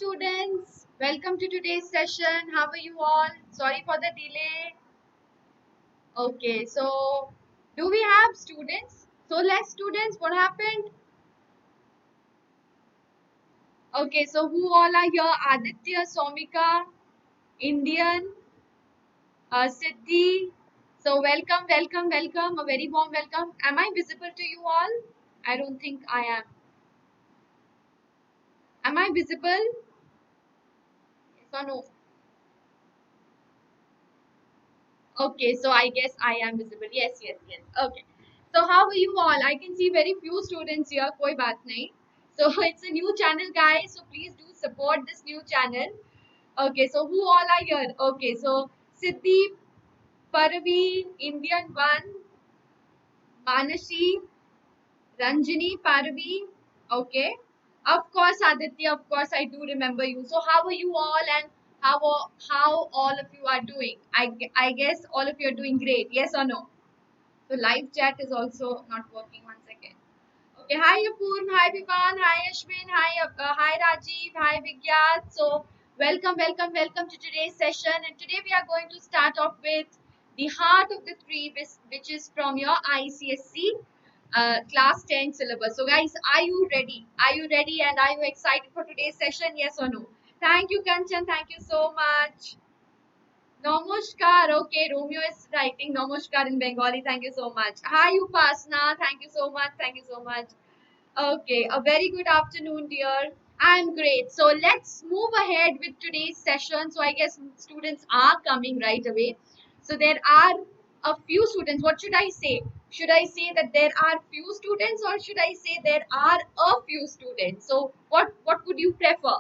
students, welcome to today's session. How are you all? Sorry for the delay. Okay, so do we have students? So less students, what happened? Okay, so who all are here? Aditya, Somika, Indian, Siddhi. So welcome, a very warm welcome. Am I visible to you all? I don't think I am. Am I visible? Yes or no? Okay, so I guess I am visible. Yes. Okay. So how are you all? I can see very few students here. Koi baat nahi. So it's a new channel, guys. So please do support this new channel. Okay, so who all are here? Okay, so Siddhi, Parvi, Indian one, Manashi, Ranjini, Parvi. Okay. Of course, Aditya. Of course, I do remember you. So how are you all, and how all of you are doing? I guess all of you are doing great. Yes or no? So live chat is also not working. One second. Okay. Hi Apurn. Hi Vivan. Hi Ashwin. Hi Rajiv. Hi Vigyat. So welcome to today's session. And today we are going to start off with the heart of the three, which is from your ICSE class 10 syllabus. So guys, are you ready? Are you ready? And are you excited for today's session? Yes or no? Thank you, Kanchan. Thank you so much. Namaskar. Okay, Romeo is writing Namaskar in Bengali. Thank you so much. Hi, Upasna. Thank you so much. Thank you so much. Okay, a very good afternoon, dear. I'm great. So let's move ahead with today's session. So I guess students are coming right away. So there are a few students. What should I say? Should I say that there are few students, or should I say there are a few students? So what would you prefer?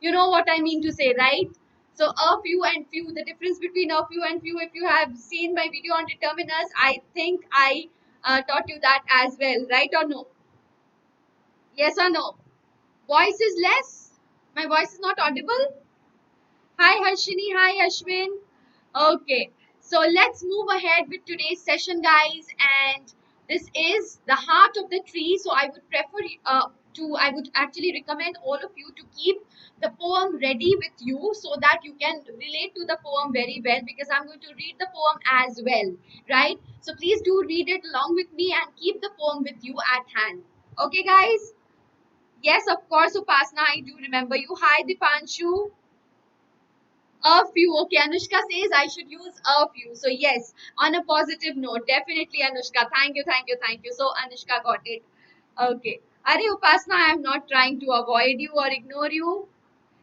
You know what I mean to say, right? So a few and few, the difference between a few and few, if you have seen my video on determiners, I think I taught you that as well, right or no? Yes or no? Voice is less? My voice is not audible? Hi Harshini, hi Ashwin. Okay, so let's move ahead with today's session, guys. And this is the heart of the tree. So I would prefer I would actually recommend all of you to keep the poem ready with you so that you can relate to the poem very well, because I'm going to read the poem as well, right? So please do read it along with me and keep the poem with you at hand. Okay, guys? Yes, of course, Upasna, I do remember you. Hi, Dipanshu. A few. Okay, Anushka says I should use a few. So yes, on a positive note, definitely Anushka. Thank you. So Anushka got it. Okay. Are Upasna, I am not trying to avoid you or ignore you.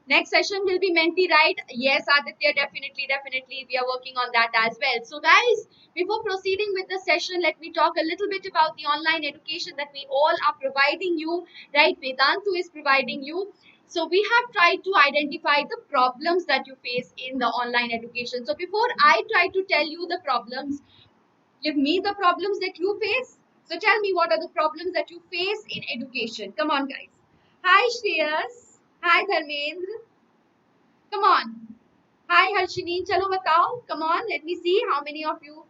Next session will be Menti, right? Yes, Aditya, definitely. We are working on that as well. So guys, before proceeding with the session, let me talk a little bit about the online education that we all are providing you, right? Vedantu is providing you. So we have tried to identify the problems that you face in the online education. So before I try to tell you the problems, give me the problems that you face. So tell me, what are the problems that you face in education? Come on, guys. Hi, Shreyas. Hi, Dharmendra. Come on. Hi, Harshini. Chalo batao. Come on. Let me see how many of you.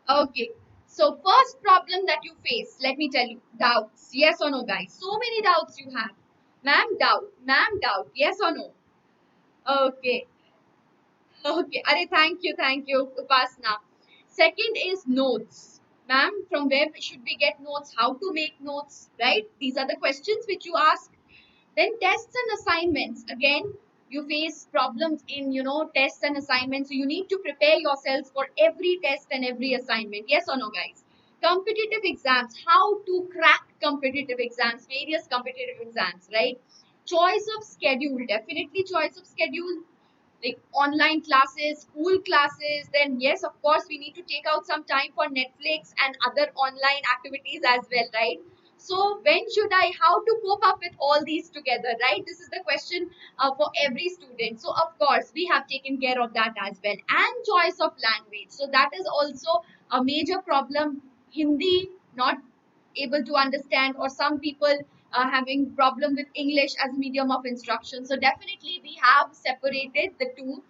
Okay. So first problem that you face, let me tell you, doubts. Yes or no, guys? So many doubts you have. Ma'am, doubt. Ma'am, doubt. Yes or no? Okay. Okay. Are, thank you, Upasna. Second is notes. Ma'am, from where should we get notes? How to make notes, right? These are the questions which you ask. Then tests and assignments. Again, you face problems in, tests and assignments. So you need to prepare yourselves for every test and every assignment. Yes or no, guys? Competitive exams. How to crack competitive exams, various competitive exams, right? Choice of schedule. Definitely choice of schedule, like online classes, school classes. Then yes, of course, we need to take out some time for Netflix and other online activities as well, right? So when should I, how to cope up with all these together, right? This is the question for every student. So of course, we have taken care of that as well. And choice of language. So that is also a major problem. Hindi, not able to understand, or some people having problem with English as medium of instruction. So definitely we have separated the two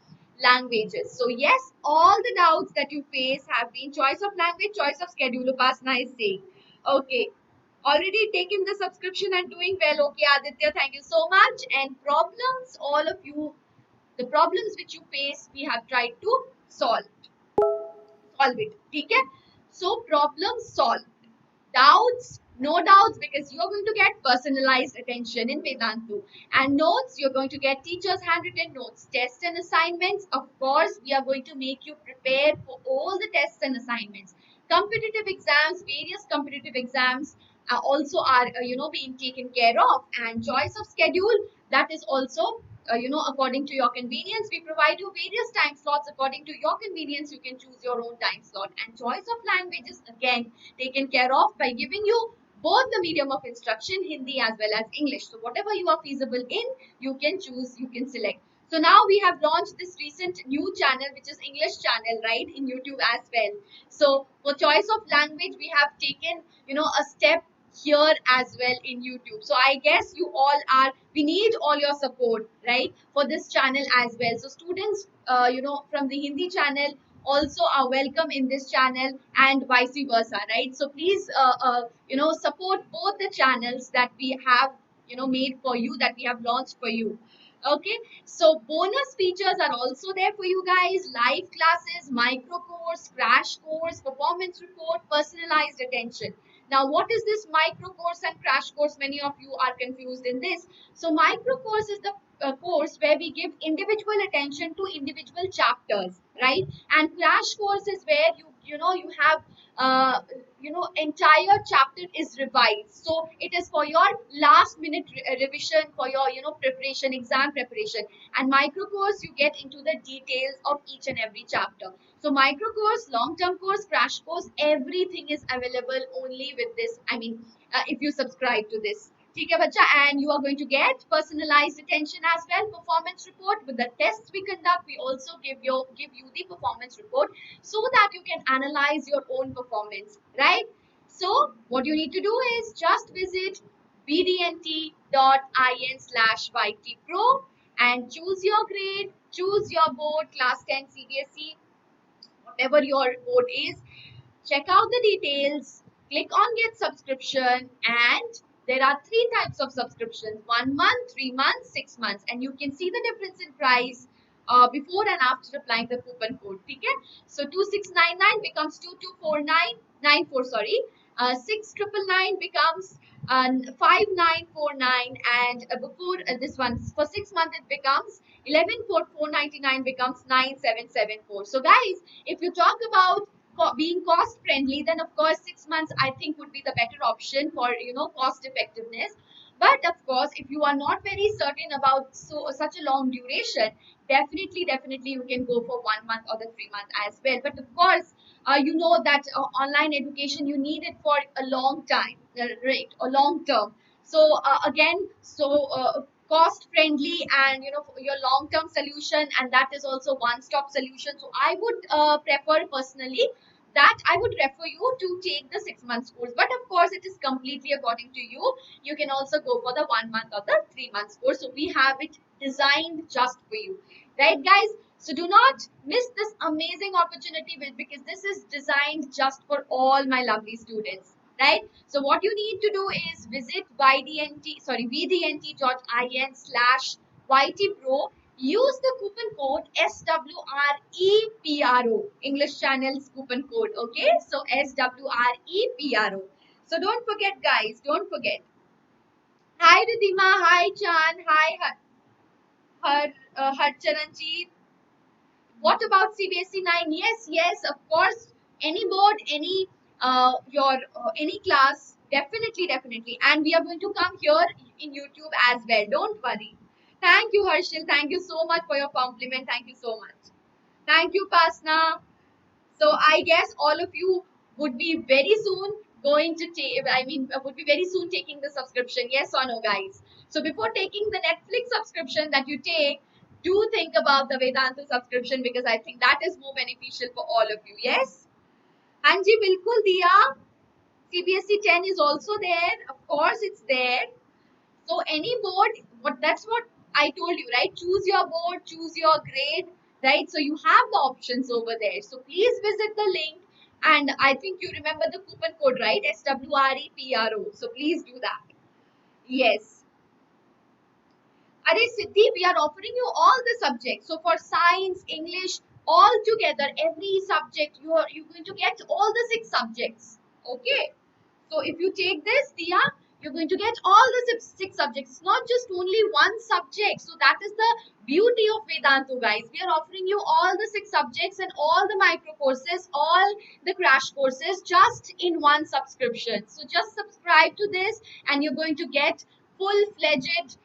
languages. So yes, all the doubts that you face have been choice of language, choice of schedule. Upasna is saying. Okay. Already taken the subscription and doing well. Okay, Aditya, thank you so much. And problems, all of you, the problems which you face, we have tried to solve it. Okay? So problem solved. Doubts, no doubts, because you're going to get personalized attention in Vedantu. And notes, you're going to get teachers' handwritten notes, tests and assignments. Of course, we are going to make you prepare for all the tests and assignments. Competitive exams, various competitive exams also are, being taken care of. And choice of schedule, that is also according to your convenience. We provide you various time slots according to your convenience. You can choose your own time slot. And choice of languages, again, taken care of by giving you both the medium of instruction, Hindi as well as English. So whatever you are feasible in, you can choose, you can select. So now we have launched this recent new channel, which is English channel, right, in YouTube as well. So for choice of language, we have taken, a step here as well in YouTube. So I guess you all are, we need all your support, right, for this channel as well. So students, from the Hindi channel also are welcome in this channel and vice versa, right? So please, support both the channels that we have, made for you, that we have launched for you. Okay, so bonus features are also there for you guys: live classes, micro course, crash course, performance report, personalized attention. Now, what is this micro course and crash course? Many of you are confused in this. So micro course is the course where we give individual attention to individual chapters, right? And crash course is where you have entire chapter is revised. So it is for your last minute revision, for your preparation, exam preparation. And micro course, you get into the details of each and every chapter. So micro course, long term course, crash course, everything is available only with this. I mean, if you subscribe to this. ठीक है बच्चा, and you are going to get personalized attention as well. Performance report with the tests we conduct, we also give you the performance report so that you can analyze your own performance, right? So what you need to do is just visit vdnt.in/ytpro and choose your grade, choose your board, class 10 CBSE, whatever your board is. Check out the details, click on get subscription, and there are three types of subscriptions: 1 month, 3 months, 6 months, and you can see the difference in price before and after applying the coupon code. Okay? So 2699 becomes 224994, sorry. 6999 becomes 5949, and before this one for 6 months it becomes 11,499 becomes 9774. So guys, if you talk about being cost friendly, then of course 6 months I think would be the better option for cost effectiveness. But of course, if you are not very certain about such a long duration, definitely you can go for 1 month or the 3 month as well. But of course, you know that online education, you need it for a long time, right, a long term. So again, cost friendly and your long term solution, and that is also one stop solution. So I would prefer personally that I would refer you to take the 6 months course. But of course, it is completely according to you. You can also go for the 1 month or the 3 months course. So we have it designed just for you, right, guys? So do not miss this amazing opportunity because this is designed just for all my lovely students, right? So what you need to do is visit vdnt.in/ytpro. Use the coupon code SWREPRO, English Channel's coupon code. Okay, so SWREPRO. So don't forget, guys, don't forget. Hi Ridhima, hi Chan, hi Harcharanjeet. What about CBSE 9? Yes, of course. Any board, any any class, definitely. And we are going to come here in YouTube as well. Don't worry. Thank you, Harshil. Thank you so much for your compliment. Thank you so much. Thank you, Pasna. So I guess all of you would be very soon going to take, would be very soon taking the subscription. Yes or no, guys? So before taking the Netflix subscription that you take, do think about the Vedantu subscription, because I think that is more beneficial for all of you. Yes? Anji, bilkul diya. CBSE 10 is also there. Of course, it's there. So any board, that's what I told you, right? Choose your board, choose your grade, right? So you have the options over there. So please visit the link, And I think you remember the coupon code, right? SWREPRO. So please do that. Yes. Are Siddhi, we are offering you all the subjects. So for science, English, all together, every subject, you're going to get all the 6 subjects. Okay. So if you take this, Dia, you're going to get all the six subjects, not just only one subject. So that is the beauty of Vedantu, guys. We are offering you all the 6 subjects and all the micro courses, all the crash courses just in one subscription. So just subscribe to this and you're going to get full-fledged,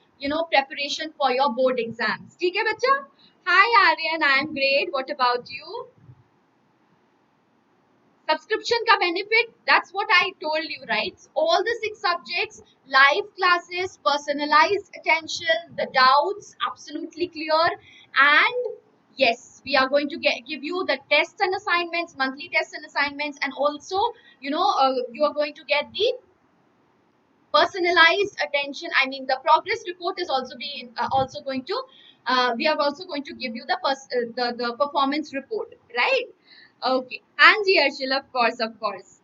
preparation for your board exams. ठीक है बच्चा? Hi Aryan, I am great. What about you? Subscription ka benefit, that's what I told you, right? All the 6 subjects, live classes, personalized attention, the doubts absolutely clear, and yes, we are going to give you the tests and assignments, monthly tests and assignments, and also you are going to get the personalized attention. I mean, the progress report is also being also going to we are also going to give you the performance report, right? Okay. And Arshil, of course, of course.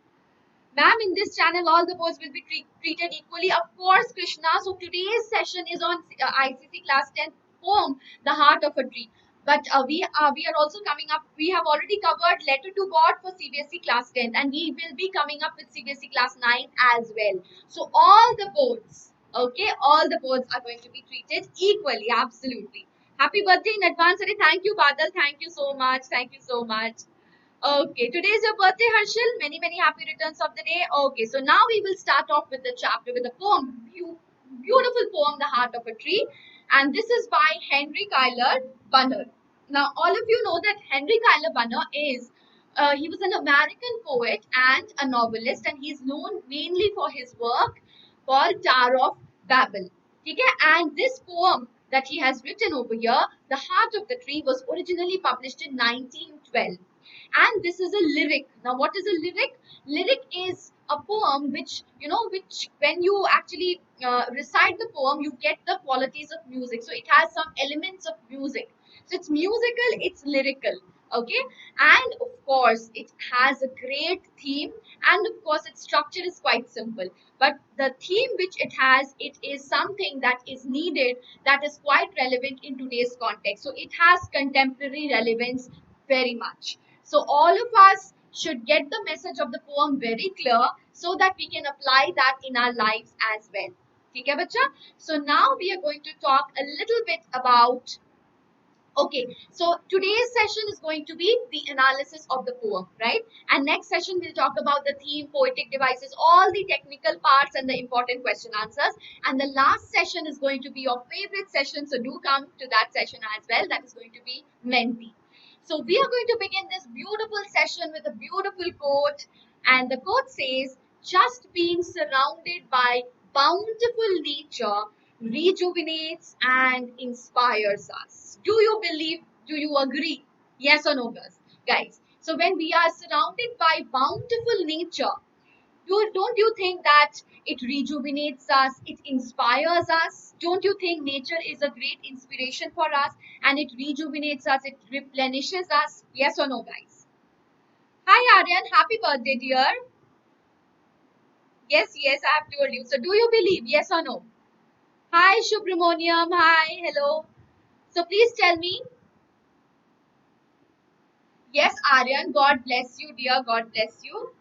Ma'am, in this channel, all the boards will be treated equally. Of course, Krishna. So today's session is on ICSE Class 10th poem, The Heart of a Tree. But we are also coming up. We have already covered Letter to God for CBSE Class 10th, and we will be coming up with CBSE Class 9 as well. So all the boards, okay, all the boards are going to be treated equally. Absolutely. Happy birthday in advance. Thank you, Badal. Thank you so much. Thank you so much. Okay, today is your birthday, Harshil. Many, many happy returns of the day. Okay, so now we will start off with the chapter with a poem. Beautiful poem, The Heart of a Tree. And this is by Henry Bunner. Now, all of you know that Henry Bunner he was an American poet and a novelist, and he's known mainly for his work called Tower of Babel. Okay? And this poem that he has written over here, The Heart of the Tree, was originally published in 1912. And this is a lyric. Now what is a lyric? Lyric is a poem which when you actually recite the poem, you get the qualities of music. So it has some elements of music. So it's musical, it's lyrical. Okay, and of course it has a great theme, and of course its structure is quite simple, but the theme which it has, it is something that is needed, that is quite relevant in today's context. So it has contemporary relevance very much. So all of us should get the message of the poem very clear so that we can apply that in our lives as well. Okay, bacha? So now we are going to talk a little bit about. Okay, so today's session is going to be the analysis of the poem, right? And next session we'll talk about the theme, poetic devices, all the technical parts and the important question answers. And the last session is going to be your favorite session, so do come to that session as well. That is going to be Menti. So we are going to begin this beautiful session with a beautiful quote, and the quote says, "Just being surrounded by bountiful nature rejuvenates and inspires us." Do you believe? Do you agree? Yes or no, guys? So when we are surrounded by bountiful nature, don't you think that it rejuvenates us, it inspires us? Don't you think nature is a great inspiration for us, and it rejuvenates us, it replenishes us? Yes or no, guys? Hi Aryan, happy birthday, dear. Yes, yes, I have told you. So do you believe? Yes or no? Hi Subramoniam, hi, hello. So please tell me. Yes, Aryan, God bless you, dear. God bless you.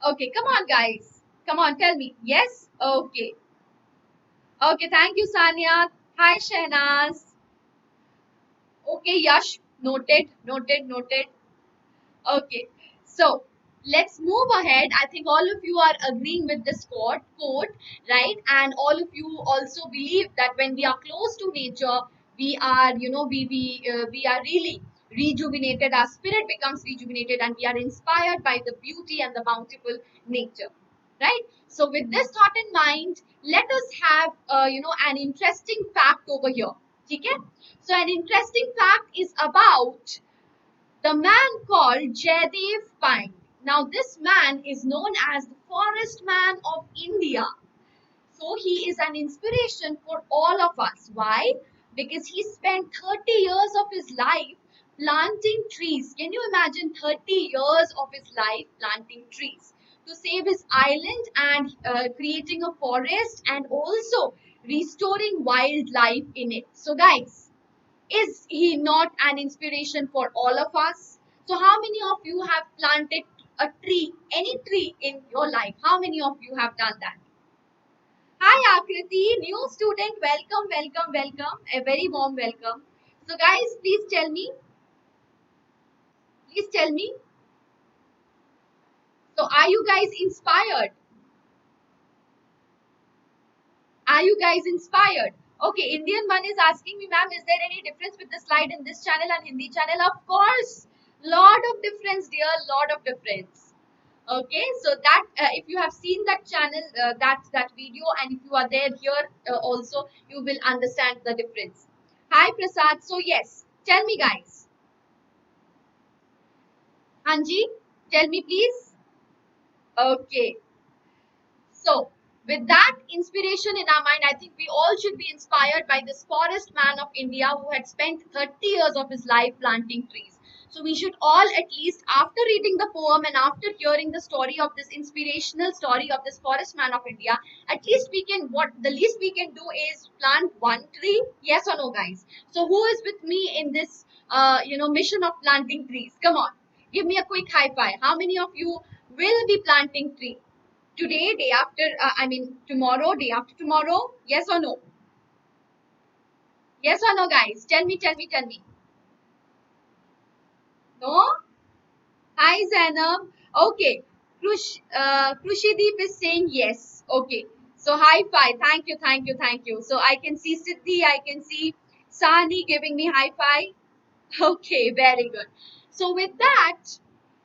Okay, come on, guys. Come on, tell me. Yes? Okay. Okay, thank you, Sanya. Hi, Shehnaz. Okay, Yash. Noted, noted, noted. Okay, so let's move ahead. I think all of you are agreeing with this quote, right? And all of you also believe that when we are close to nature, we are, we are really rejuvenated. Our spirit becomes rejuvenated, and we are inspired by the beauty and the bountiful nature, right? So with this thought in mind, let us have, an interesting fact over here. Okay? So an interesting fact is about the man called Jaidev Pine. Now, this man is known as the forest man of India. So, he is an inspiration for all of us. Why? Because he spent 30 years of his life Planting trees. Can you imagine 30 years of his life planting trees to save his island and creating a forest and also restoring wildlife in it? So, guys, is he not an inspiration for all of us? So, how many of you have planted a tree, any tree in your life? How many of you have done that? Hi, Akriti, new student. Welcome, welcome, welcome. A very warm welcome. So, guys, please tell me. So, are you guys inspired? Are you guys inspired? Okay, Indian one is asking me, ma'am, is there any difference with the slide in this channel and Hindi channel? Of course, lot of difference, dear, lot of difference. Okay, so that if you have seen that channel, that video, and if you are there here also, you will understand the difference. Hi, Prasad. So yes, tell me, guys. Hanji, tell me, please. Okay. So, with that inspiration in our mind, I think we all should be inspired by this forest man of India who had spent 30 years of his life planting trees. So, we should all, at least after reading the poem and after hearing the story of this inspirational story of this forest man of India, at least we can, what the least we can do is plant one tree. Yes or no, guys? So, who is with me in this, mission of planting trees? Come on, give me a quick high five. How many of you will be planting tree? Today, day after, tomorrow, day after tomorrow? Yes or no? Yes or no, guys? Tell me, tell me, tell me. No? Hi, Zainab. Okay. Krushideep is saying yes. Okay. So, high five. Thank you, thank you, thank you. So, I can see Siddhi, I can see Sani giving me high five. Okay, very good. So, with that,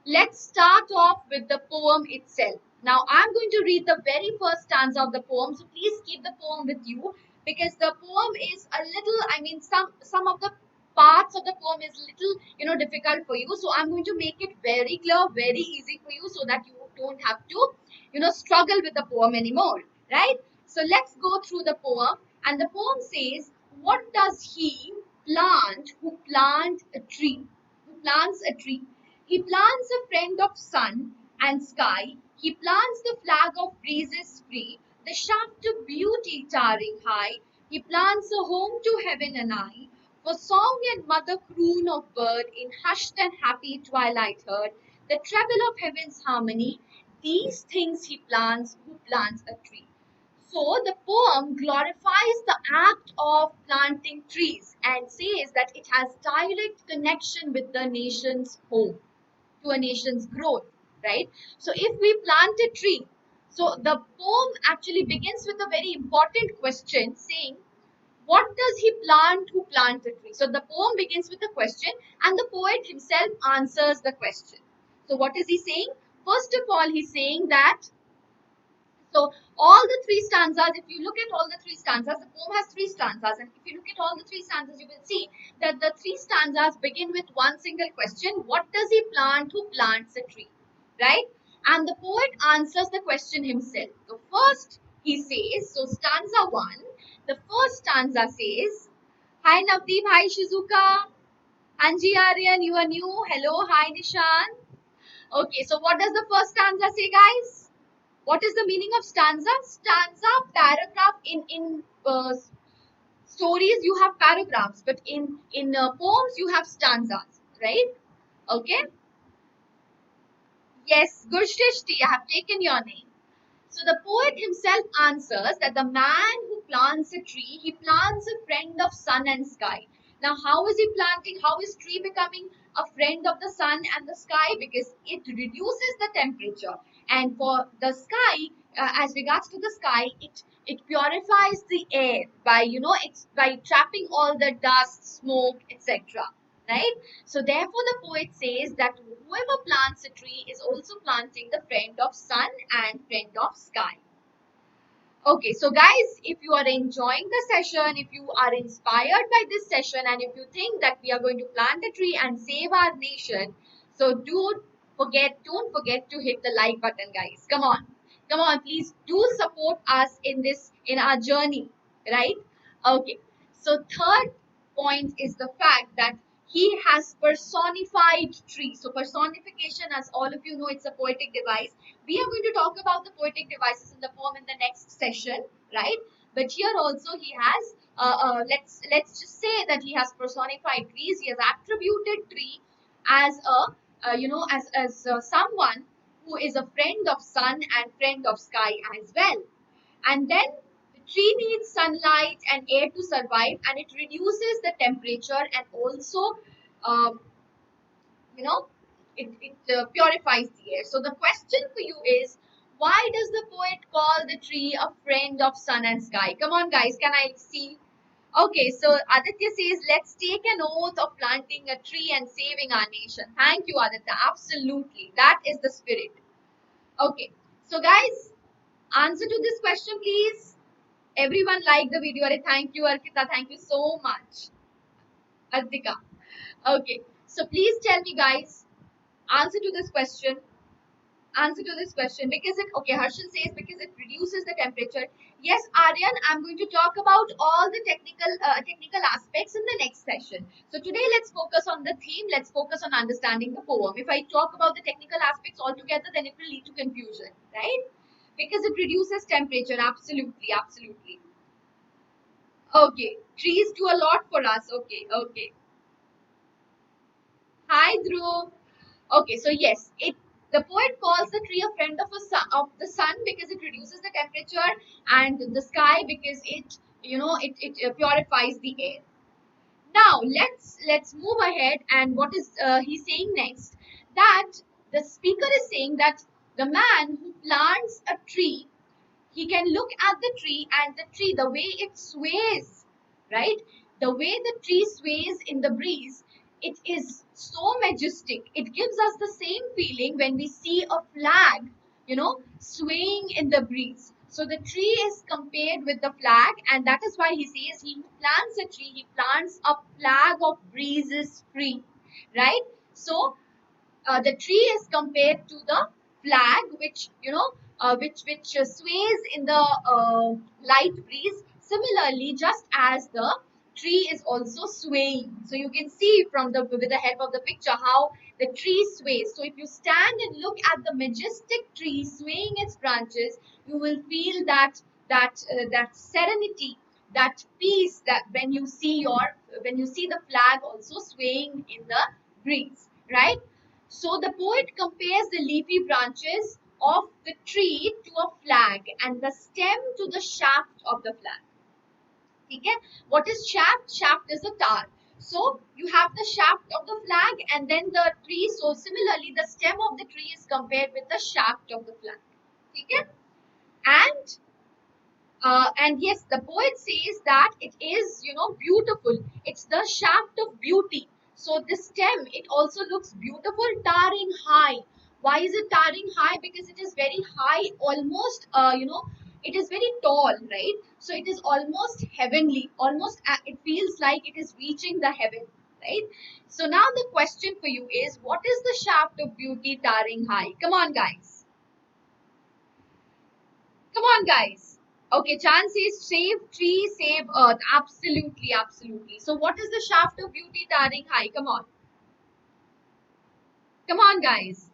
let's start off with the poem itself. Now, I'm going to read the very first stanza of the poem. So, please keep the poem with you because the poem is a little, some of the parts of the poem is little, difficult for you. So, I'm going to make it very clear, very easy for you so that you don't have to, struggle with the poem anymore, right? So, let's go through the poem. And the poem says, what does he plant who plant a tree? Who plants a tree? He plants a friend of sun and sky. He plants the flag of breezes free, the shaft of beauty towering high. He plants a home to heaven and I, for song and mother croon of bird in hushed and happy twilight heard, the treble of heaven's harmony. These things he plants who plants a tree. So the poem glorifies the act of planting trees and says that it has direct connection with the nation's home, to a nation's growth, right? So if we plant a tree, so the poem actually begins with a very important question saying, what does he plant who plant a tree? So the poem begins with a question and the poet himself answers the question. So what is he saying? First of all, he's saying that, so all the three stanzas, if you look at all the three stanzas, the poem has three stanzas. And if you look at all the three stanzas, you will see that the three stanzas begin with one single question. What does he plant who plants a tree? Right? And the poet answers the question himself. So first he says, so stanza 1, the first stanza says, hi Navdeep, hi Shizuka, Anji Aryan, you are new. Hello, hi Nishan. Okay, so what does the first stanza say, guys? What is the meaning of stanza? Stanza, paragraph. In stories you have paragraphs, but in poems you have stanzas, right? Okay. Yes, Gurshtishti, I have taken your name. So the poet himself answers that the man who plants a tree, he plants a friend of sun and sky. Now, how is he planting? How is tree becoming a friend of the sun and the sky? Because it reduces the temperature. And for the sky, as regards to the sky, it purifies the air by, it's by trapping all the dust, smoke, etc. Right? So therefore, the poet says that whoever plants a tree is also planting the friend of sun and friend of sky. Okay, so guys, if you are enjoying the session, if you are inspired by this session, and if you think that we are going to plant a tree and save our nation, so don't forget to hit the like button, guys. Come on, please do support us in our journey, right? Okay, so third point is the fact that he has personified tree. So personification, as all of you know, it's a poetic device. We are going to talk about the poetic devices in the poem in the next session, right? But here also he has, let's just say that he has personified trees. He has attributed tree as a, someone who is a friend of sun and friend of sky as well. And then the tree needs sunlight and air to survive, and it reduces the temperature and also, um, you know, it purifies the air. So the question for you is, why does the poet call the tree a friend of sun and sky? Come on, guys, can I see? Okay, so Aditya says, let's take an oath of planting a tree and saving our nation. Thank you, Aditya. Absolutely. That is the spirit. Okay, so guys, answer to this question, please. Everyone like the video. Thank you, Arpita. Thank you so much. Artika. Okay. So please tell me, guys, answer to this question. Answer to this question. Because it, okay, Harshal says because it reduces the temperature. Yes, Aryan, I'm going to talk about all the technical aspects in the next session. So today let's focus on the theme. Let's focus on understanding the poem. If I talk about the technical aspects altogether, then it will lead to confusion, right? Because it reduces temperature. Absolutely, absolutely. Okay, trees do a lot for us. Okay, okay. Hi, Dhruv. Okay, so yes, the poet calls the tree a friend of the sun because it reduces the temperature, and the sky because it purifies the air. Now let's move ahead, and what is he saying next? That the speaker is saying that the man who plants a tree, he can look at the tree, and the tree, the way it sways, right? The way the tree sways in the breeze, it is so majestic. It gives us the same feeling when we see a flag, swaying in the breeze. So the tree is compared with the flag, and that is why he says he who plants a tree, he plants a flag of breezes free, right? So the tree is compared to the flag, which sways in the light breeze. Similarly, just as the tree is also swaying, so you can see from the with the help of the picture how the tree sways. So if you stand and look at the majestic tree swaying its branches, you will feel that serenity, that peace, that when you see the flag also swaying in the breeze, right? So the poet compares the leafy branches of the tree to a flag and the stem to the shaft of the flag. Okay? What is shaft? Shaft is a tar. So you have the shaft of the flag and then the tree. So similarly, the stem of the tree is compared with the shaft of the flag. Okay? And and yes, the poet says that it is, beautiful. It's the shaft of beauty. So the stem, it also looks beautiful, towering high. Why is it towering high? Because it is very high, almost, it is very tall, right? So it is almost heavenly, almost, it feels like it is reaching the heaven, right? So now the question for you is, what is the shaft of beauty towering high? Come on, guys. Come on, guys. Okay, Chan says save tree, save earth. Absolutely, absolutely. So what is the shaft of beauty towering high? Come on. Come on, guys.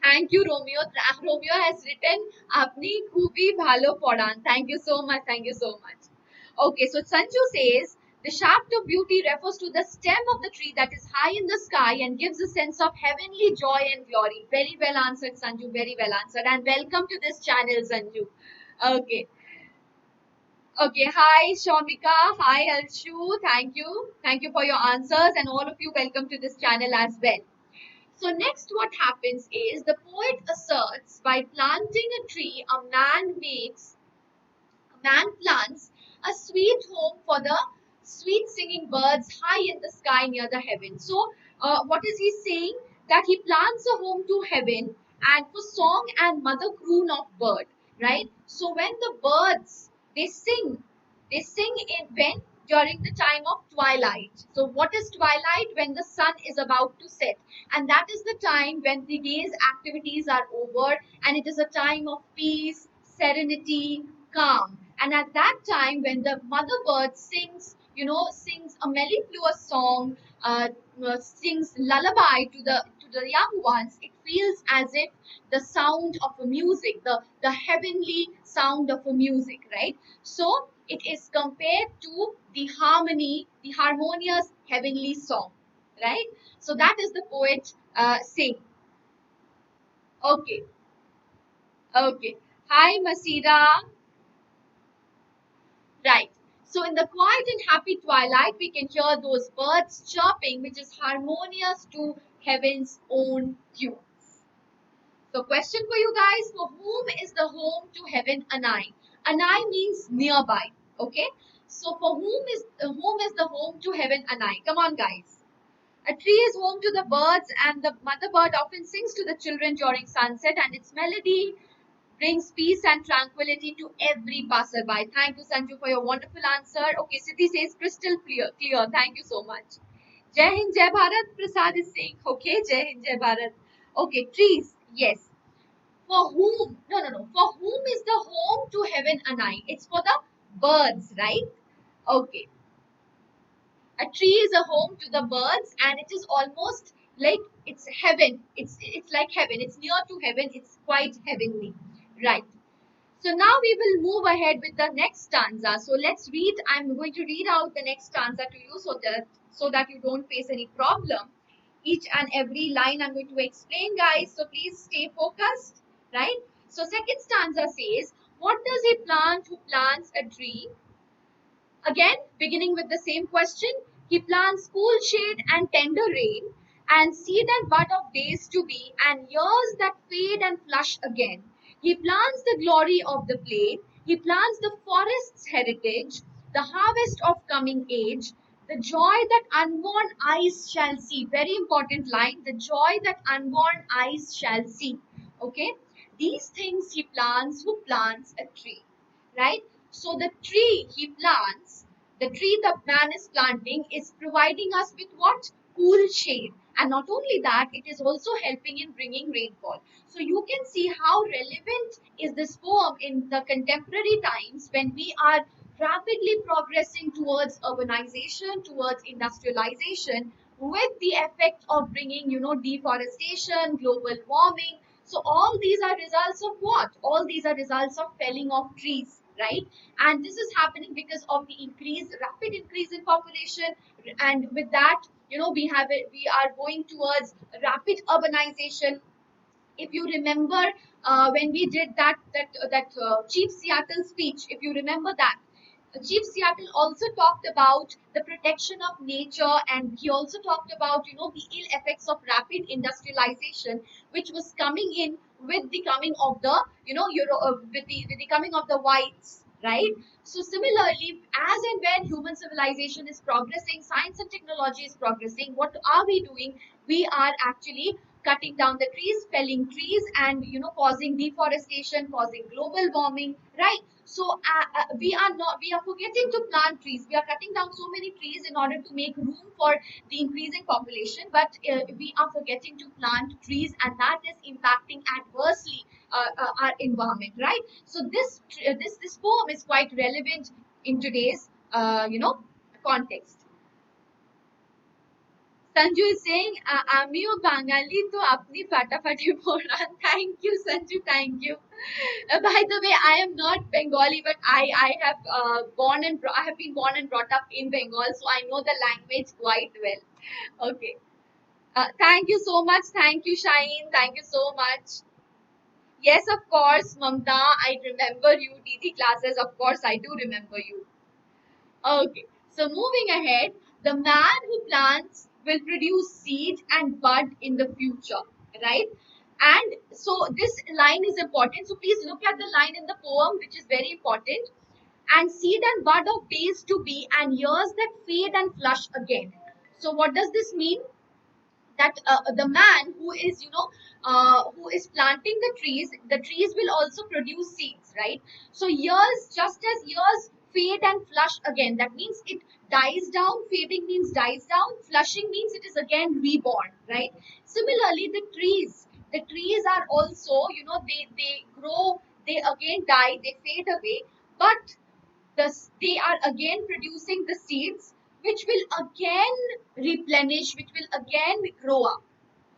Thank you, Romeo. Romeo has written Apni Khubi Bhalo Podan. Thank you so much. Thank you so much. Okay, so Sanju says the shaft of beauty refers to the stem of the tree that is high in the sky and gives a sense of heavenly joy and glory. Very well answered, Sanju. Very well answered. And welcome to this channel, Sanju. Okay. Okay. Hi, Shamika. Hi, Alshu. Thank you. Thank you for your answers. And all of you, welcome to this channel as well. So next what happens is the poet asserts by planting a tree, a man plants a sweet home for the sweet singing birds high in the sky near the heaven. So what is he saying? That he plants a home to heaven and for song and mother croon of bird, right? So when the birds, they sing in when? During the time of twilight. So what is twilight? When the sun is about to set. And that is the time when the day's activities are over and it is a time of peace, serenity, calm. And at that time, when the mother bird sings, sings a mellifluous song, sings lullaby to the young ones, it feels as if the sound of a music, the heavenly sound of a music, right? So it is compared to the harmony, the harmonious heavenly song, right? So that is the poet saying. Okay, okay. Hi, Masira. Right. So in the quiet and happy twilight, we can hear those birds chirping, which is harmonious to heaven's own tune. So question for you guys, for whom is the home to heaven Anai? Anai means nearby. Okay. So for whom is the home to heaven Anai? Come on, guys. A tree is home to the birds, and the mother bird often sings to the children during sunset, and its melody brings peace and tranquility to every passerby. Thank you, Sanju, for your wonderful answer. Okay, Siddhi says crystal clear. Clear. Thank you so much. Jai Hind, Jai Bharat. Prasad is saying, okay, Jai Hind, Jai Bharat. Okay, trees. Yes. For whom? No, no, no. For whom is the home to heaven Anai? It's for the birds, right? Okay. A tree is a home to the birds, and it is almost like it's heaven. It's like heaven. It's near to heaven. It's quite heavenly, right? So now we will move ahead with the next stanza. So let's read. I'm going to read out the next stanza to you so that you don't face any problem. Each and every line I'm going to explain, guys. So please stay focused, right? So second stanza says, "What does a plant who plants a tree?" Again, beginning with the same question, he plants cool shade and tender rain, and seed and bud of days to be, and years that fade and flush again. He plants the glory of the plain, he plants the forest's heritage, the harvest of coming age, the joy that unborn eyes shall see. Very important line, the joy that unborn eyes shall see. Okay, these things he plants who plants a tree, right? So the tree he plants, the tree the man is planting is providing us with what? Cool shade. And not only that, it is also helping in bringing rainfall. So you can see how relevant is this poem in the contemporary times when we are rapidly progressing towards urbanization, towards industrialization, with the effect of bringing, deforestation, global warming. So all these are results of what? All these are results of felling of trees, right? And this is happening because of the rapid increase in population, and with that, we are going towards rapid urbanization. If you remember, when we did that Chief Seattle speech, if you remember that, Chief Seattle also talked about the protection of nature, and he also talked about, the ill effects of rapid industrialization, which was coming in with the coming of the, with the coming of the whites, right? So similarly, as and when human civilization is progressing, science and technology is progressing, what are we doing? We are actually cutting down the trees, felling trees, and causing deforestation, causing global warming, right? So we are forgetting to plant trees. We are cutting down so many trees in order to make room for the increasing population, but we are forgetting to plant trees, and that is impacting adversely our environment, right? So this poem is quite relevant in today's context. Sanju is saying, "Amiyo Bangali to apni fatafati bolan." Thank you, Sanju. Thank you. By the way, I am not Bengali, but I have I have been born and brought up in Bengal, so I know the language quite well. Okay. Thank you so much. Thank you, Shine. Thank you so much. Yes, of course, Mamta. I remember you. DD classes. Of course, I do remember you. Okay, so moving ahead, the man who plants will produce seed and bud in the future, right? And so this line is important. So please look at the line in the poem, which is very important. And seed and bud of days to be, and years that fade and flush again. So what does this mean? That the man who is planting the trees will also produce seeds, right? So years, just as years fade and flush again, that means it dies down. Fading means dies down, flushing means it is again reborn, right? Similarly, the trees are also, they grow, they again die, they fade away, but they are again producing the seeds, which will again replenish, which will again grow up,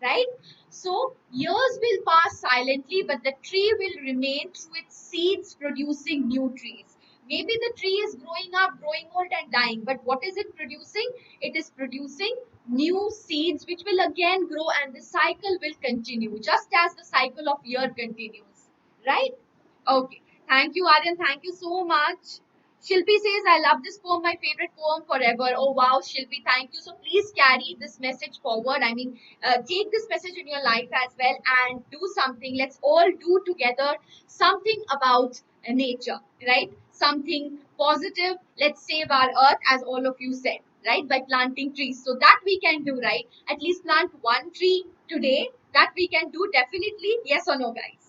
right? So years will pass silently, but the tree will remain through its seeds producing new trees. Maybe the tree is growing up, growing old and dying, but what is it producing? It is producing new seeds which will again grow, and the cycle will continue just as the cycle of year continues, right? Okay. Thank you, Aryan. Thank you so much. Shilpi says, I love this poem, my favorite poem forever. Oh, wow, Shilpi, thank you. So please carry this message forward. I mean, take this message in your life as well and do something. Let's all do together something about nature, right? Something positive. Let's save our earth, as all of you said, right? By planting trees. So that we can do, right? At least plant one tree today. That we can do definitely. Yes or no, guys?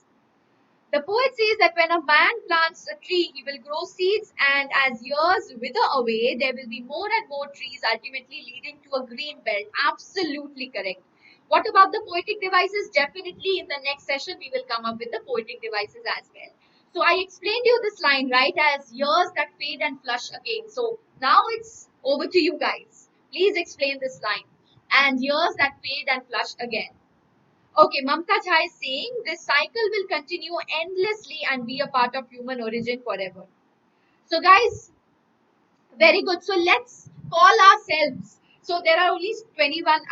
The poet says that when a man plants a tree, he will grow seeds, and as years wither away, there will be more and more trees, ultimately leading to a green belt. Absolutely correct. What about the poetic devices? Definitely in the next session, we will come up with the poetic devices as well. So I explained you this line, right, as years that fade and flush again. So now it's over to you guys. Please explain this line. And years that fade and flush again. Okay, Mamta Jha is saying this cycle will continue endlessly and be a part of human origin forever. So, guys, very good. So, let's call ourselves. So, there are only 21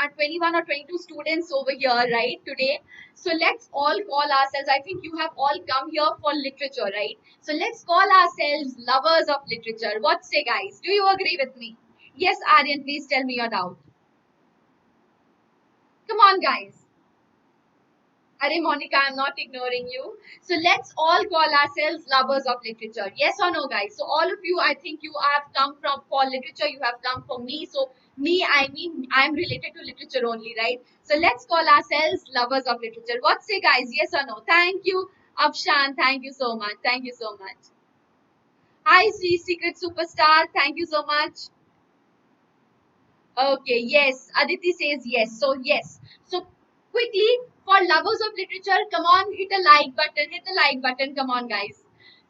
or 22 students over here, right, today. So, let's all call ourselves. I think you have all come here for literature, right? So, let's call ourselves lovers of literature. What say, guys? Do you agree with me? Yes, Aryan, please tell me your doubt. Come on, guys. Arey Monica, I'm not ignoring you. So let's all call ourselves lovers of literature. Yes or no, guys? So all of you, I think you have come from for literature. You have come for me. So me, I mean, I'm related to literature only, right? So let's call ourselves lovers of literature. What say, guys? Yes or no? Thank you, Abshan. Thank you so much. Thank you so much. Hi, Sri Secret Superstar. Thank you so much. Okay, yes. Aditi says yes. So, yes. So, quickly, for lovers of literature, come on, hit the like button. Hit the like button. Come on, guys.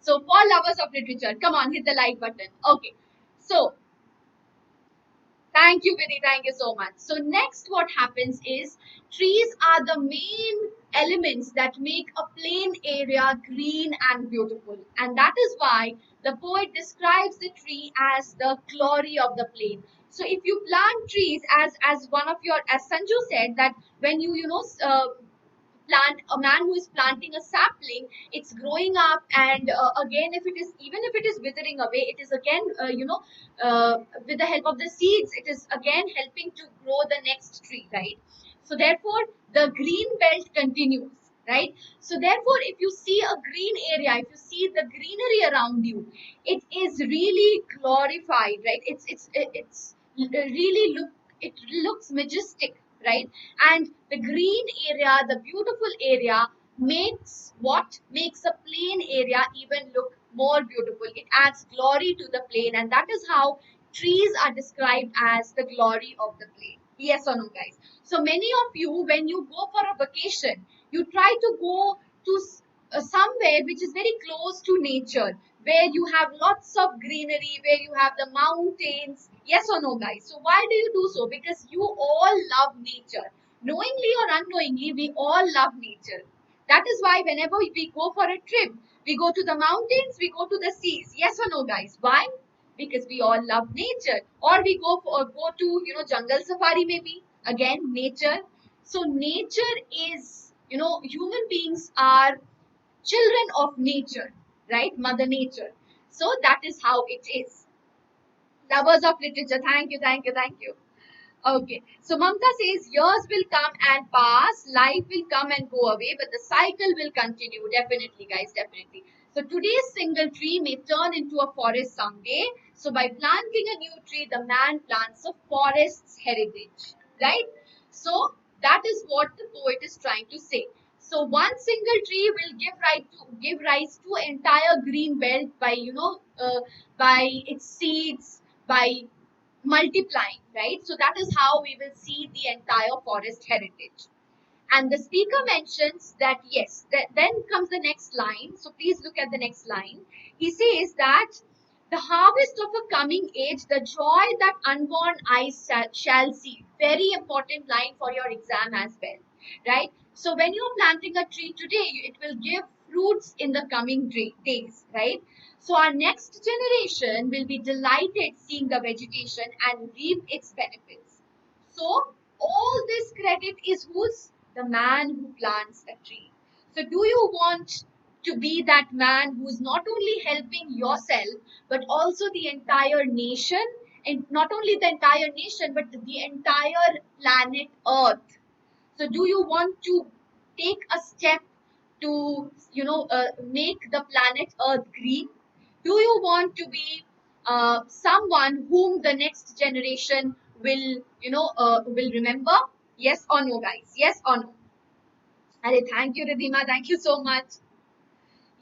So, for lovers of literature, come on, hit the like button. Okay. So, thank you, Vinny. Thank you so much. So, next, what happens is trees are the main elements that make a plain area green and beautiful. And that is why the poet describes the tree as the glory of the plain. So, if you plant trees, as one of your, as Sanju said, that when plant a man who is planting a sapling, it's growing up, and again, if it is, even if it is withering away, it is again with the help of the seeds, it is again helping to grow the next tree, right? So therefore the green belt continues, right? So therefore, if you see a green area, if you see the greenery around you, it is really glorified, right? It's really it looks majestic, right? And the green area, the beautiful area, makes a plain area even look more beautiful. It adds glory to the plain, and that is how trees are described as the glory of the plain. Yes or no, guys? So many of you, when you go for a vacation, you try to go to somewhere which is very close to nature, where you have lots of greenery, where you have the mountains. Yes or no, guys? So why do you do so? Because you all love nature. Knowingly or unknowingly, we all love nature. That is why whenever we go for a trip, we go to the mountains, we go to the seas. Yes or no, guys? Why? Because we all love nature. Or we go to jungle safari, maybe. Again, nature. So nature is, human beings are children of nature, right? Mother nature. So that is how it is. Lovers of literature, thank you, thank you, thank you. Okay, so Mamta says years will come and pass, life will come and go away, but the cycle will continue. Definitely, guys, definitely. So today's single tree may turn into a forest someday. So by planting a new tree, the man plants a forest's heritage, right? So that is what the poet is trying to say. So one single tree will give rise to entire green belt by by its seeds, by multiplying, right? So that is how we will see the entire forest heritage. And the speaker mentions that, yes, then comes the next line. So please look at the next line. He says that The harvest of a coming age, the joy that unborn eyes shall see. Very important line for your exam as well, right? So when you're planting a tree today, it will give fruits in the coming days, right? So our next generation will be delighted seeing the vegetation and reap its benefits. So all this credit is whose? The man who plants a tree. So do you want to be that man who's not only helping yourself but also the entire nation, and not only the entire nation but the entire planet Earth? So do you want to take a step to make the planet Earth green? Do you want to be someone whom the next generation will remember? Yes or no, guys? Yes or no? Are thank you, Ridhima, thank you so much.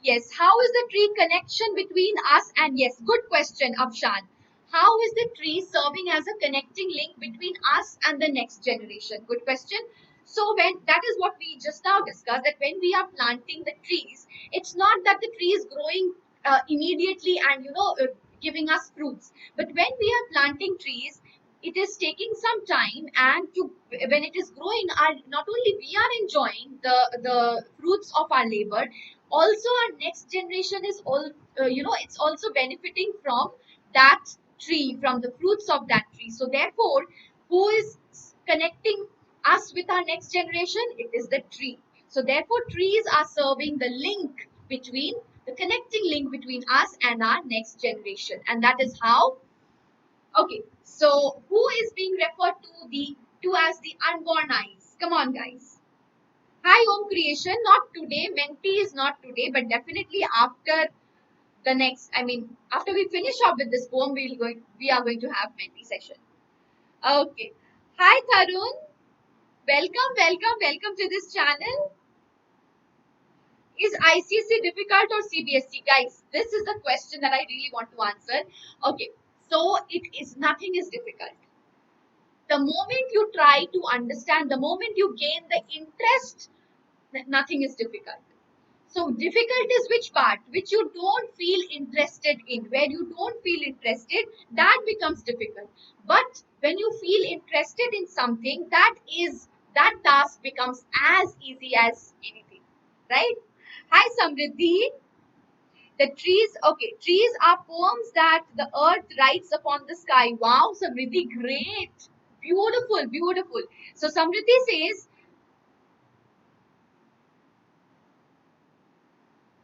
Yes, how is the tree connection between us? And yes, good question, Afshan. How is the tree serving as a connecting link between us and the next generation? Good question. So when that is what we just now discussed, that when we are planting the trees, it's not that the tree is growing immediately and giving us fruits. But when we are planting trees, it is taking some time, and to when it is growing, our not only we are enjoying the fruits of our labor, also our next generation is all it's also benefiting from that tree, from the fruits of that tree. So therefore, who is connecting us with our next generation? It is the tree. So therefore, trees are serving the link between the connecting link between us and our next generation, and that is how. Okay, so who is being referred to as the unborn eyes? Come on, guys. Hi, Om Creation. Not today. Menti is not today, but definitely after the next. I mean, after we finish up with this poem, we are going to have Menti session. Okay. Hi, Tarun. Welcome, welcome, welcome to this channel. Is ICSE difficult or CBSE? Guys, this is the question that I really want to answer. Okay, so it is nothing is difficult. The moment you try to understand, the moment you gain the interest, nothing is difficult. So difficult is which part? Which you don't feel interested in. Where you don't feel interested, that becomes difficult. But when you feel interested in something, that task becomes as easy as anything. Right? Hi Samriddhi. The trees, okay, trees are poems that the earth writes upon the sky. Wow, Samriddhi, great. Beautiful, beautiful. So Samriddhi says,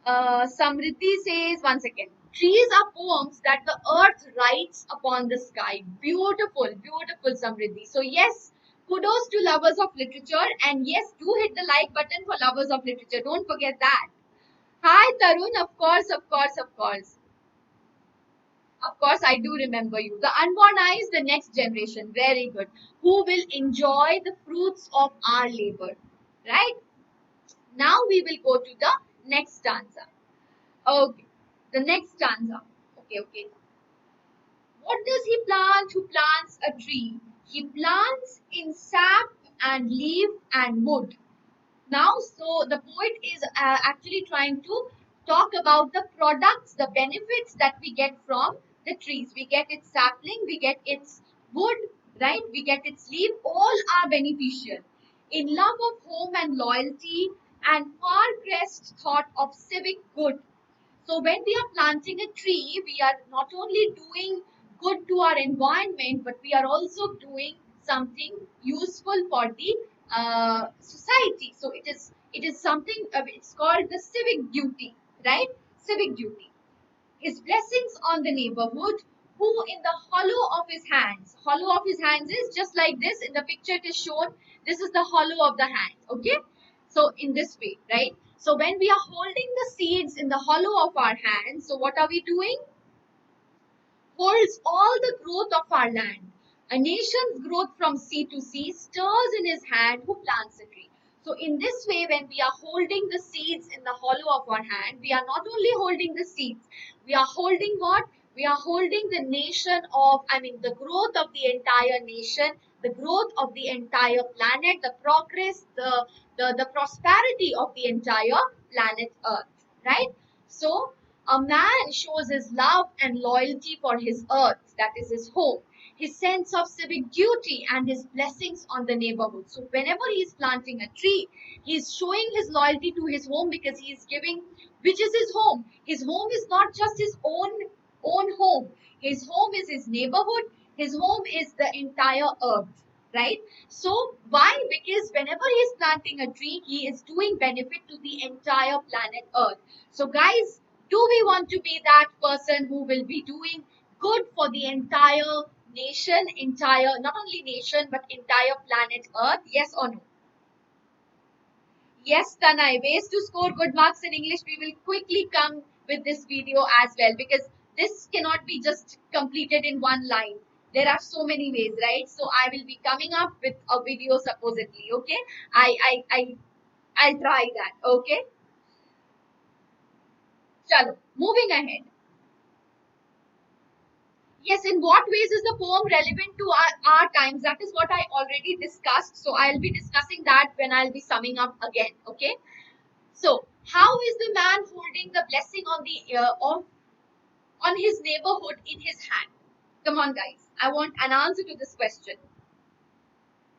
Samriddhi says, one second. Trees are poems that the earth writes upon the sky. Beautiful, beautiful, Samriddhi. So, yes, kudos to lovers of literature. And yes, do hit the like button for lovers of literature. Don't forget that. Hi, Tarun. Of course, of course, of course. Of course, I do remember you. The unborn eyes, the next generation. Very good. Who will enjoy the fruits of our labor. Right? Now we will go to the next stanza. Okay, the next stanza. Okay, okay. What does he plant who plants a tree? He plants in sap and leaf and wood. Now, so the poet is actually trying to talk about the products, the benefits that we get from the trees. We get its sapling, we get its wood, right? We get its leaf. All are beneficial. In love of home and loyalty and far crest thought of civic good. So when we are planting a tree, we are not only doing good to our environment, but we are also doing something useful for the society. So it is something. It's called the civic duty, right? Civic duty. His blessings on the neighborhood, who in the hollow of his hands. Hollow of his hands is just like this. In the picture, it is shown. This is the hollow of the hand. Okay. So in this way, right? So when we are holding the seeds in the hollow of our hands, so what are we doing? Holds all the growth of our land. A nation's growth from sea to sea stirs in his hand who plants a tree. So in this way, when we are holding the seeds in the hollow of our hand, we are not only holding the seeds, we are holding what? We are holding the nation of, I mean, the growth of the entire nation, the growth of the entire planet, the progress, the prosperity of the entire planet Earth, right? So A man shows his love and loyalty for his earth, that is his home, his sense of civic duty, and his blessings on the neighborhood. So, whenever he is planting a tree, he is showing his loyalty to his home because he is giving, which is his home. His home is not just his own home. His home is his neighborhood. His home is the entire earth, right? So, why? Because whenever he is planting a tree, he is doing benefit to the entire planet Earth. So, guys, do we want to be that person who will be doing good for the entire nation, entire, not only nation, but entire planet Earth? Yes or no? Yes, Tanai, ways to score good marks in English. We will quickly come with this video as well because this cannot be just completed in one line. There are so many ways, right? So I will be coming up with a video supposedly. Okay, I'll try that. Okay, chalo. Moving ahead. Yes, in what ways is the poem relevant to our times? That is what I already discussed. So I'll be discussing that when I'll be summing up again. Okay. So, how is the man holding the blessing on the on his neighborhood in his hand? Come on, guys. I want an answer to this question.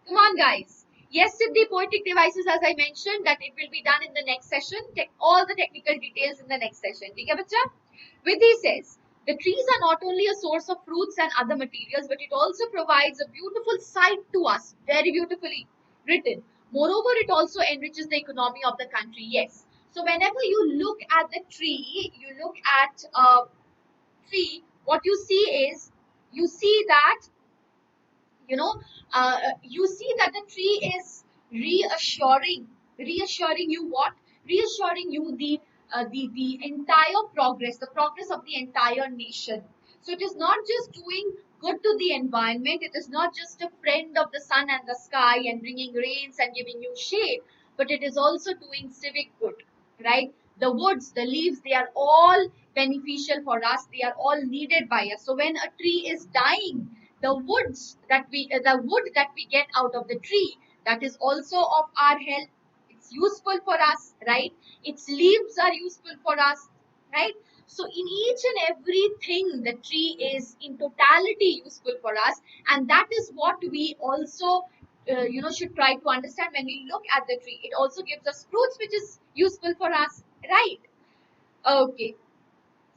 Come on, guys. Yes, the poetic devices, as I mentioned, that it will be done in the next session. Take all the technical details in the next session. Okay, bacha? Vidhi says, the trees are not only a source of fruits and other materials, but it also provides a beautiful sight to us. Very beautifully written. Moreover, it also enriches the economy of the country. Yes. So whenever you look at the tree, you look at a tree, what you see is, you see that, you know, you see that the tree is reassuring you what? Reassuring you the entire progress, the progress of the entire nation. So it is not just doing good to the environment, it is not just a friend of the sun and the sky and bringing rains and giving you shade, but it is also doing civic good, right? The woods, the leaves, they are all beneficial for us, they are all needed by us. So when a tree is dying, the wood that we get out of the tree, that is also of our help. It's useful for us, right? Its leaves are useful for us, right? So in each and everything, the tree is in totality useful for us, and that is what we also should try to understand when we look at the tree. It also gives us fruits which is useful for us, right? Okay.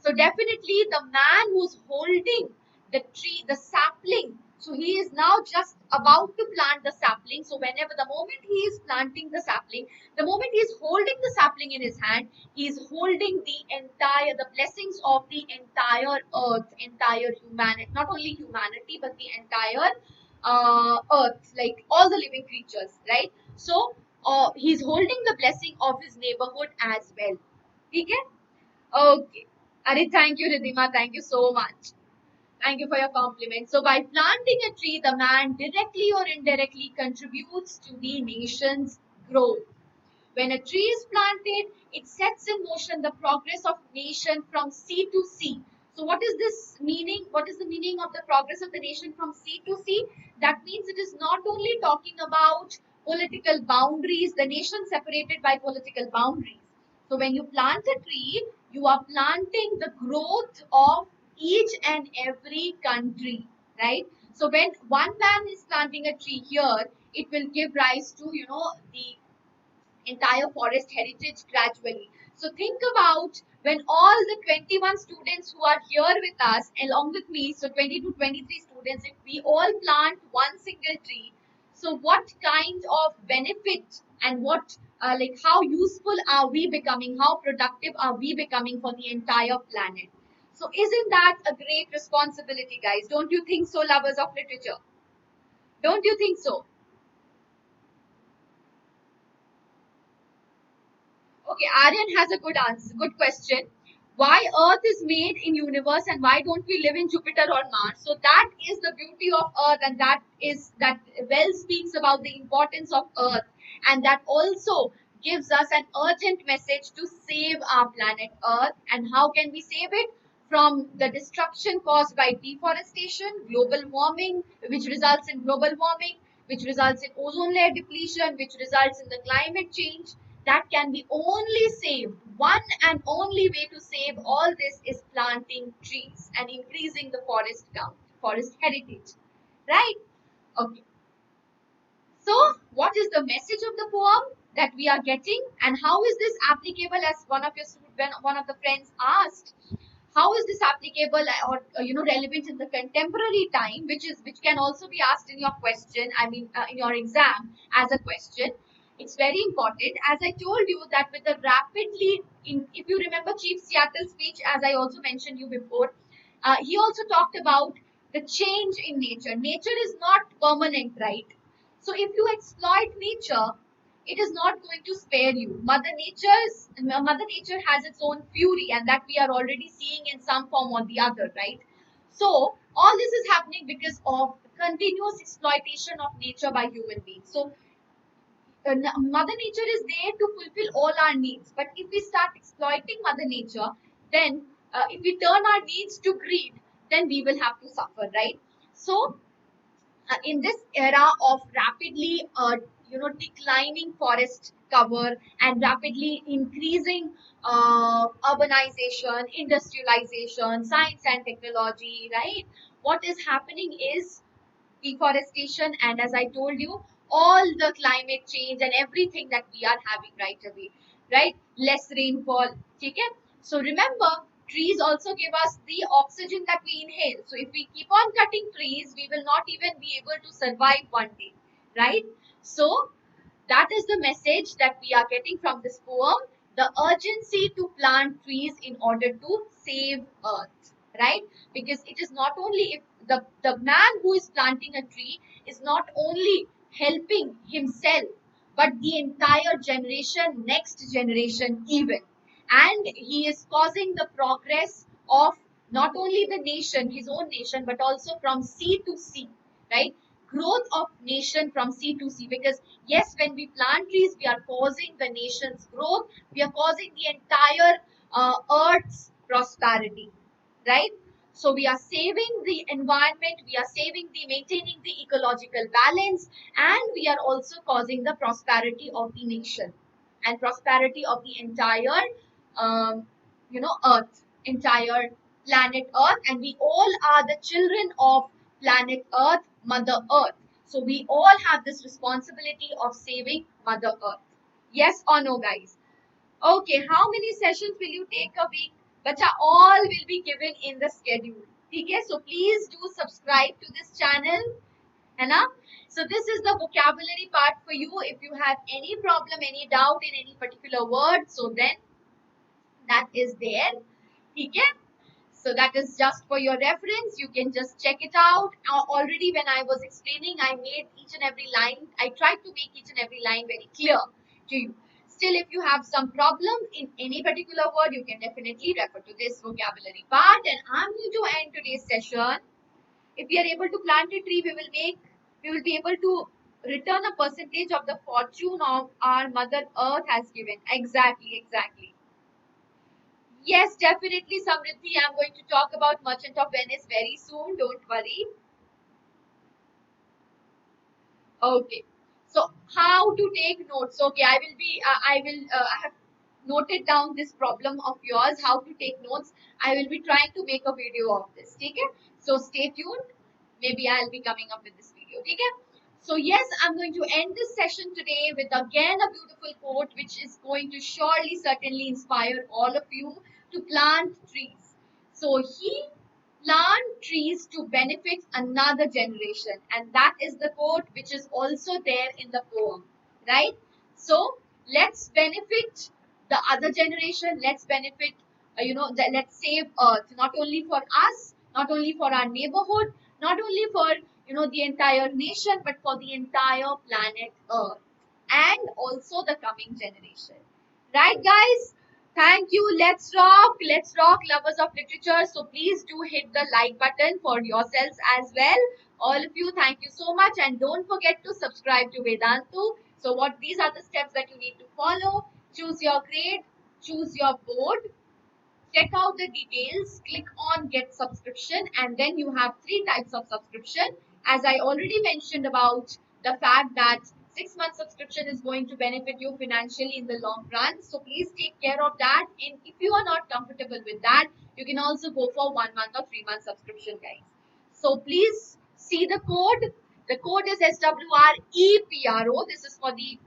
So definitely the man who's holding the tree, the sapling, so he is now just about to plant the sapling. So whenever the moment he is planting the sapling, the moment he is holding the sapling in his hand, he is holding the blessings of the entire earth, entire humanity, not only humanity, but the entire earth, like all the living creatures, right? So he's holding the blessing of his neighborhood as well. Okay? Okay. Ari, thank you, Ridhima. Thank you so much. Thank you for your compliment. So, by planting a tree, the man directly or indirectly contributes to the nation's growth. When a tree is planted, it sets in motion the progress of nation from sea to sea. So, what is this meaning? What is the meaning of the progress of the nation from sea to sea? That means it is not only talking about political boundaries, the nation separated by political boundaries. So, when you plant a tree, you are planting the growth of each and every country, right? So, when one man is planting a tree here, it will give rise to, the entire forest heritage gradually. So think about when all the 21 students who are here with us along with me, so 20 to 23 students, if we all plant one single tree, so what kind of benefit and what how useful are we becoming, how productive are we becoming for the entire planet? So isn't that a great responsibility, guys? Don't you think so, lovers of literature? Don't you think so? Okay, Aryan has a good answer, good question. Why Earth is made in universe and why don't we live in Jupiter or Mars? So that is the beauty of Earth, and that well speaks about the importance of Earth, and that also gives us an urgent message to save our planet Earth. And how can we save it? From the destruction caused by deforestation, global warming, which results in global warming, which results in ozone layer depletion, which results in the climate change, that can be only saved. One and only way to save all this is planting trees and increasing the forest count, forest heritage. Right? Okay. So, what is the message of the poem that we are getting, and how is this applicable? As one of your when one of the friends asked, how is this applicable or relevant in the contemporary time, which can also be asked in your question. I mean, in your exam as a question. It's very important. As I told you that with the rapidly, if you remember Chief Seattle's speech, as I also mentioned you before, he also talked about the change in nature. Nature is not permanent, right? So if you exploit nature, it is not going to spare you. Mother Nature has its own fury, and that we are already seeing in some form or the other, right? So all this is happening because of continuous exploitation of nature by human beings. So Mother Nature is there to fulfill all our needs. But if we start exploiting Mother Nature, then if we turn our needs to greed, then we will have to suffer, right? So in this era of rapidly declining forest cover and rapidly increasing urbanization, industrialization, science and technology, right, what is happening is deforestation, and as I told you, all the climate change and everything that we are having right away, right? Less rainfall. Okay? So remember, trees also give us the oxygen that we inhale. So if we keep on cutting trees, we will not even be able to survive one day, right? So that is the message that we are getting from this poem, the urgency to plant trees in order to save earth, right? Because it is not only, if the man who is planting a tree is not only helping himself, but the entire generation, next generation even, and he is causing the progress of not only the nation, his own nation, but also from sea to sea, right? Growth of nation from sea to sea. Because yes, when we plant trees, we are causing the nation's growth, we are causing the entire earth's prosperity, right? So we are saving the environment, we are saving the maintaining the ecological balance, and we are also causing the prosperity of the nation and prosperity of the entire earth, entire planet earth. And we all are the children of planet earth, mother earth. So we all have this responsibility of saving mother earth. Yes or no, guys? Okay, how many sessions will you take a week? Bacha, all will be given in the schedule. Okay, so please do subscribe to this channel. है ना? So this is the vocabulary part for you. If you have any problem, any doubt in any particular word, so then that is there. Okay? So that is just for your reference. You can just check it out. Already when I was explaining, I made each and every line. I tried to make each and every line very clear to you. Still, if you have some problem in any particular word, you can definitely refer to this vocabulary part. And I'm going to end today's session. If we are able to plant a tree, we will be able to return a percentage of the fortune of our Mother Earth has given. Exactly, exactly. Yes, definitely, Samriddhi. I'm going to talk about Merchant of Venice very soon. Don't worry. Okay. So, how to take notes? Okay, I have noted down this problem of yours, how to take notes. I will be trying to make a video of this. Okay? So, stay tuned. Maybe I'll be coming up with this video. Okay? So, yes, I'm going to end this session today with again a beautiful quote, which is going to surely, certainly inspire all of you to plant trees. So, he plant trees to benefit another generation, and that is the quote which is also there in the poem, right? So let's benefit the other generation, let's benefit let's save earth, not only for us, not only for our neighborhood, not only for the entire nation, but for the entire planet earth and also the coming generation. Right, guys? Thank you. Let's rock. Let's rock, lovers of literature. So please do hit the like button for yourselves as well. All of you, thank you so much. And don't forget to subscribe to Vedantu. So these are the steps that you need to follow. Choose your grade, choose your board, check out the details, click on get subscription, and then you have 3 types of subscription. As I already mentioned about the fact that 6 month subscription is going to benefit you financially in the long run. So please take care of that. And if you are not comfortable with that, you can also go for 1 month or 3 month subscription, guys. So please see the code. The code is SWREPRO. This is for the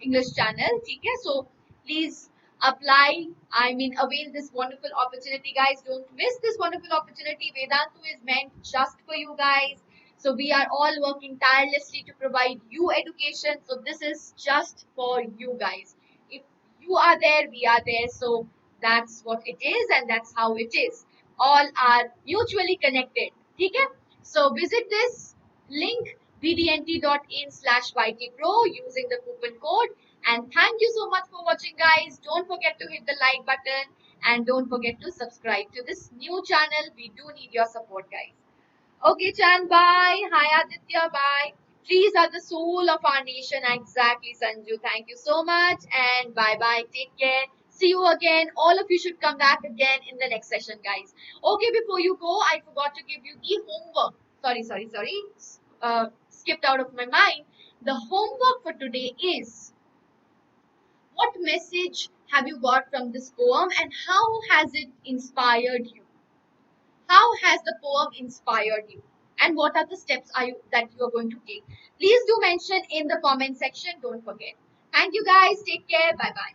English channel. Okay, so please apply. I mean, avail this wonderful opportunity, guys. Don't miss this wonderful opportunity. Vedantu is meant just for you guys. So we are all working tirelessly to provide you education. So this is just for you guys. If you are there, we are there. So that's what it is, and that's how it is. All are mutually connected. Okay? So visit this link vdnt.in/ytpro using the coupon code. And thank you so much for watching, guys. Don't forget to hit the like button and don't forget to subscribe to this new channel. We do need your support, guys. Okay, Chan, bye. Hi, Aditya, bye. Trees are the soul of our nation. Exactly, Sanju. Thank you so much. And bye bye. Take care. See you again. All of you should come back again in the next session, guys. Okay, before you go, I forgot to give you the homework. Sorry. Skipped out of my mind. The homework for today is, what message have you got from this poem and how has it inspired you? How has the poem inspired you? And what are the steps that you are going to take? Please do mention in the comment section. Don't forget. Thank you, guys. Take care. Bye bye.